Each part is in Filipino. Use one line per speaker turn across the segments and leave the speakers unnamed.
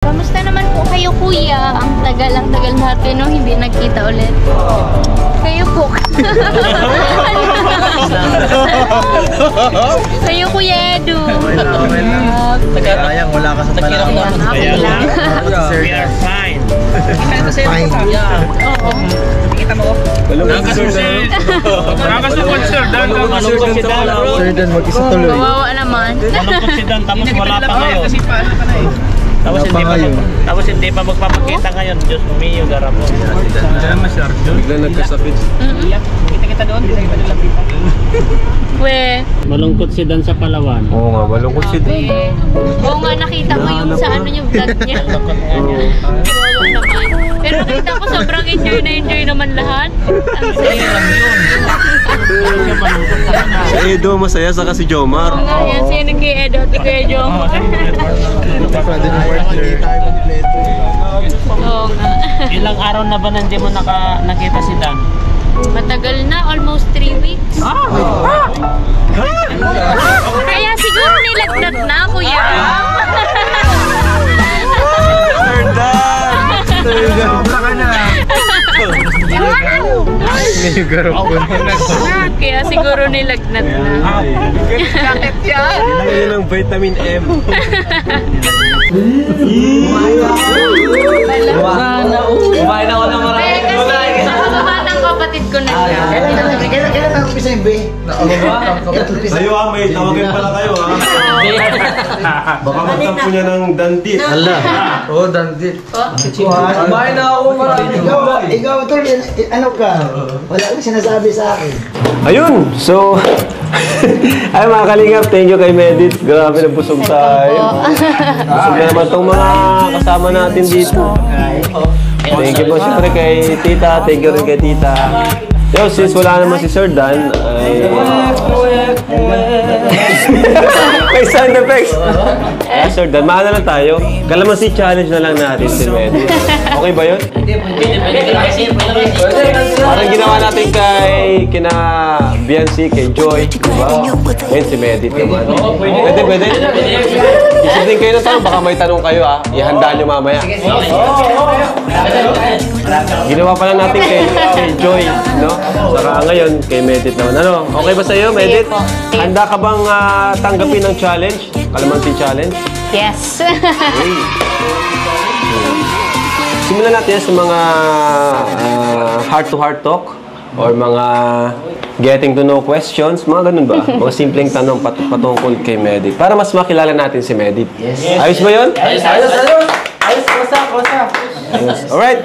Kamusta naman po kayo, kuya? Ang tagal natin, no? Hindi nagkita ulit. Kayo po. Kayo, Kuya Edu.
Sayang, wala ka sa Palawan.
We are fine.
Fine.
Oo.
Kita mo?
Nakasupot sir Dan.
Sir Dan, mag-isa tuloy.
Kawawa naman.
Malungkot si Dan, tapos wala pa ngayon.
Kasi paano ka na eh.
Tapos hindi pa magpapakita ngayon. Diyos mio, garapon.
Bigla nagkasakit.
Kita doon.
We.
Malungkot si Dan sa Palawan.
Oo nga, malungkot si Dan.
Oo nga, nakita ko yung sa ano yung vlog niya. Kawawa naman. Pero nakita ko sobrang enjoy naman lahat. Ang saya lang yun.
Si Edo masaya, saka si Jomar.
Oo nga, yan. Sino kay Edo at kay Jomar? Oo nga.
Ilang araw na ba hindi mo nakita si Dan?
Matagal na, almost 3 weeks. Kaya siguro nilagnat na, kuya.
Sir Dan! Sobra ka na! May garapon.
Kaya siguro nilagnat na.
Bakit yan?
Kailangan yun ng vitamin M.
Kumain ako ng marami.
Kasi sa batang kapatid ko na siya.
Kailan ang umpisa yung bay?
Kayo may tawagan pala kayo Baka magtampo niya ng dandit.
Hala. Oo, dandit.
Kumain na ako marami.
Ikaw, tol, ano ka? Wala kang sinasabi sa akin.
Ayun! So, ay mga kalingap, thank you kay Medit. Grabe na busog tayo. Busog na naman itong mga kasama natin dito. Thank you po siyempre kay Tita. Thank you rin kay Tita. Yo, since wala naman si Sir Dan, ay... may sound effects. Sir Dan, mahala lang tayo. Kalamansi challenge na lang natin si Medit. Okay ba yun? Parang ginawa natin kay kina Biancy, kay Joy, diba? Ngayon si Medit naman. Pwede. Isip din kayo ng tanong, baka may tanong kayo ihanda nyo mamaya. Ginawa pa lang natin kay Joy, no? Saka ngayon, kay Medit naman. Ano, okay ba sa'yo, Medit? Handa ka bang tanggapin ng challenge? Kalamansi challenge?
Yes.
Okay. Simulan natin sa mga heart-to-heart talk or mga getting to know questions, mga ganun ba? Mga simpleng tanong patungkol kay Medit. Para mas makilala natin si Medit. Ayos ba yun?
Ayos. Kosa.
Alright.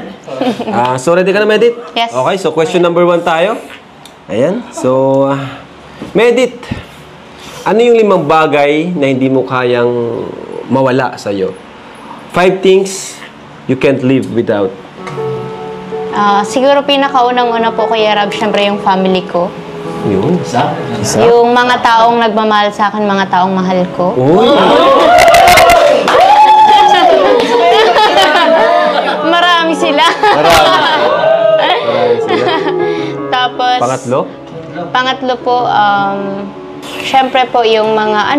So, ready ka na, Medit?
Yes.
Okay, so question number 1 tayo. Ayan. So, Medit, ano yung 5 bagay na hindi mo kayang mawala sa'yo? 5 things you can't live without.
Siguro pinakaunang-una po, Kuya Rab, syempre yung family ko.
Yun. Isa?
Yung mga taong nagmamahal sa akin, mga taong mahal ko.
Uy!
Marami sila.
Marami sila.
Tapos, Pangatlo po, syempre po yung mga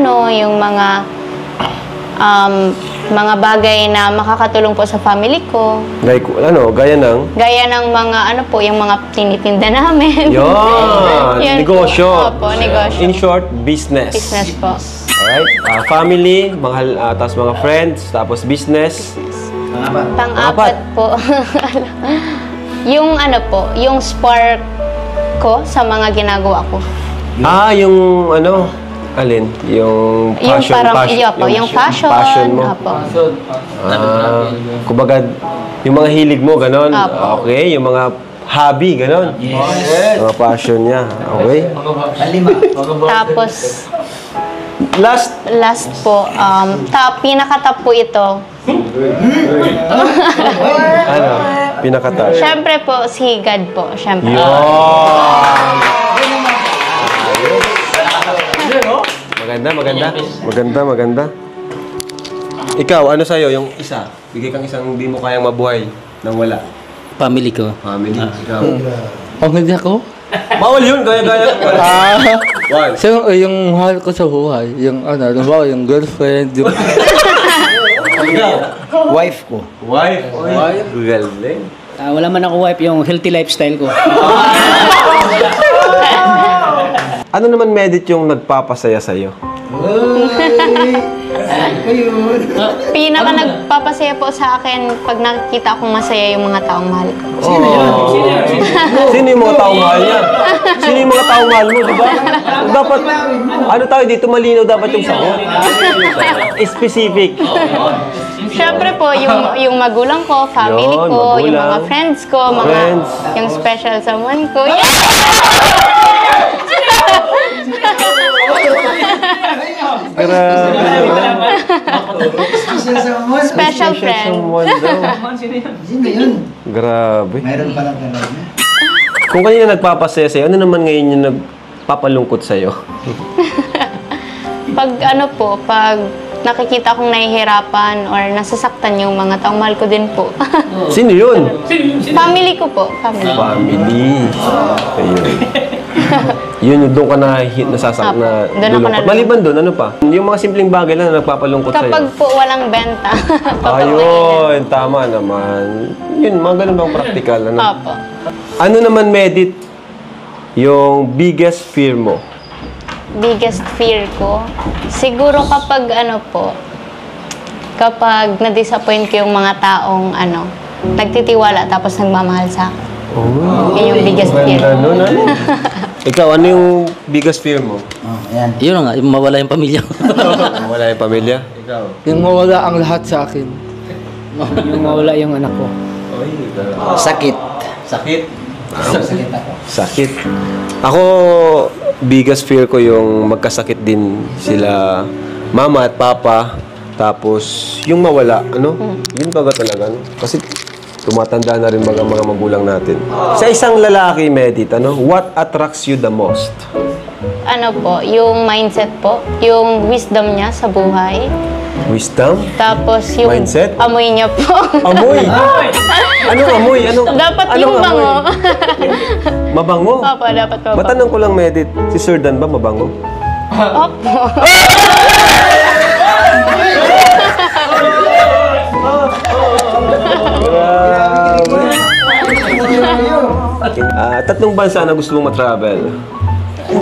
mga bagay na makakatulong po sa family ko.
Gaya ng?
Gaya ng mga yung mga tinitinda namin.
Yan! Negosyo.
Opo, negosyo.
In short, business.
Business po.
Alright. Family, tapos mga friends, tapos business.
Pang-apat po. Yung yung spark ko sa mga ginagawa ko.
Yung alin? Yung passion.
Yung fashion.
Passion mo.
Apo.
Kumbaga, yung mga hilig mo, ganon.
Apo.
Okay, yung mga hobby, ganon.
Yes.
Mga passion niya. Okay.
Tapos, last po, pinaka-top po ito.
Ano? Pinakata.
Siyempre po, si God po. Siyempre.
Maganda. Ikaw, ano sa'yo? Yung isa. Bigay kang isang hindi mo kayang mabuhay nang wala.
Family ko.
Family. Ikaw.
Hindi ako?
Bawal yun. Gaya-gaya. One.
So, yung mahal ko sa buhay, yung yung girlfriend, yung...
Wife ko.
Wife. Galing.
Wala man ako wife, yung healthy lifestyle ko.
Ano naman, Medit, yung nagpapasaya sa'yo?
Pinaka nagpapasaya po sa akin pag nakikita akong masaya yung mga taong mahal ko.
Sino yung mga taong mahal niya? Sino yung mga taong mahal mo, di ba? Dapat, ano tayo dito, malinaw dapat yung sagot. Specific.
Siyempre po, yung magulang ko, family
Yun,
ko, yung
magulang.
mga friends ko,
Friends.
yung special someone ko. Special friend.
Someone daw.
Sino yun?
Grabe.
Mayroon palang gano'n.
Kung kanina nagpapasaya sa'yo, ano naman ngayon yung nagpapalungkot sa'yo?
Pag nakikita kong nahihirapan or nasasaktan yung mga taong mahal ko din po.
Sino yun?
Family ko po. Family.
Family. Ayun. Yun, doon ka na nasasak
Apo,
na
doon ako
lulungkot.
nalulungkot.
Maliban doon, ano pa? Yung mga simpleng bagay lang na nagpapalungkot sa'yo.
Kapag po walang benta.
Ayun, tama naman. Yun, mga ganun bang practical, ano?
Opo.
Ano naman, Medit, yung biggest fear mo?
Biggest fear ko, siguro kapag kapag na-disappoint ko yung mga taong nagtitiwala tapos nagmamahal sa akin.
Oh,
Yun yung biggest fear.
ganda nun, ano? Ikaw, ano yung biggest fear mo?
Ayan.
Yun nga, yung mawala yung pamilya.
Wala yung pamilya?
Yung mawala ang lahat sa akin.
yung mawala yung anak ko.
Sakit.
Sakit?
Sakit ako.
Sakit. Ako, biggest fear ko yung magkasakit din sila mama at papa. Tapos, yung mawala, Yun baga talaga, Kasi, tumatanda na rin mga magulang natin. Sa isang lalaki, Medit, what attracts you the most?
Yung mindset po, yung wisdom niya sa buhay.
Wisdom?
Tapos yung
Mindset?
amoy niya po.
Amoy! Anong amoy?
Dapat
anong
yung bango.
Mabango?
Opo, dapat mabango.
Matanong ko lang, Medit, si Sir Dan ba mabango?
Opo.
Tatlong bansa na gusto mong matravel.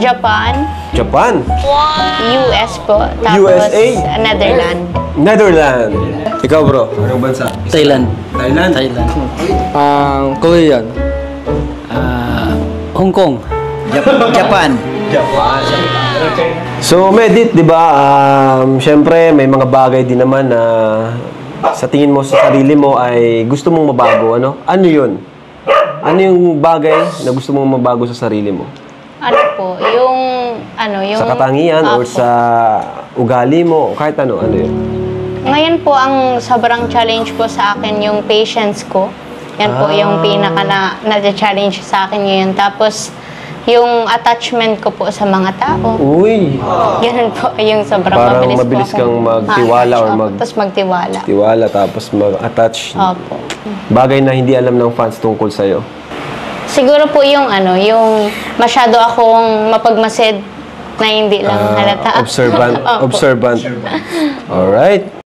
Japan,
Japan,
US po, tapos
USA?
Netherlands.
Netherlands. Ikaw, bro, anong bansa?
Thailand.
Thailand?
Thailand.
Korean.
Hong Kong.
Japan.
So, Medit, di ba, syempre, may mga bagay din naman na sa tingin mo sa sarili mo ay gusto mong mabago, Ano yun? Ano yung bagay na gusto mong mabago sa sarili mo?
Yung
Sa katangian or sa ugali mo, kahit ano yun?
Ngayon po, ang sobrang challenge po sa akin yung patience ko. Yan po yung pinaka na-challenge sa akin ngayon. Tapos, yung attachment ko po sa mga tao.
Uy!
Ganun po, yung sobrang
Parang
mabilis
mabilis
po
kang magtiwala or
Tapos magtiwala.
tiwala, tapos mag-attach.
Opo.
Bagay na hindi alam ng fans tungkol sa'yo.
Siguro po yung yung masyado akong mapagmasid na hindi lang halata.
Observant.
Opo.
Observant. Alright.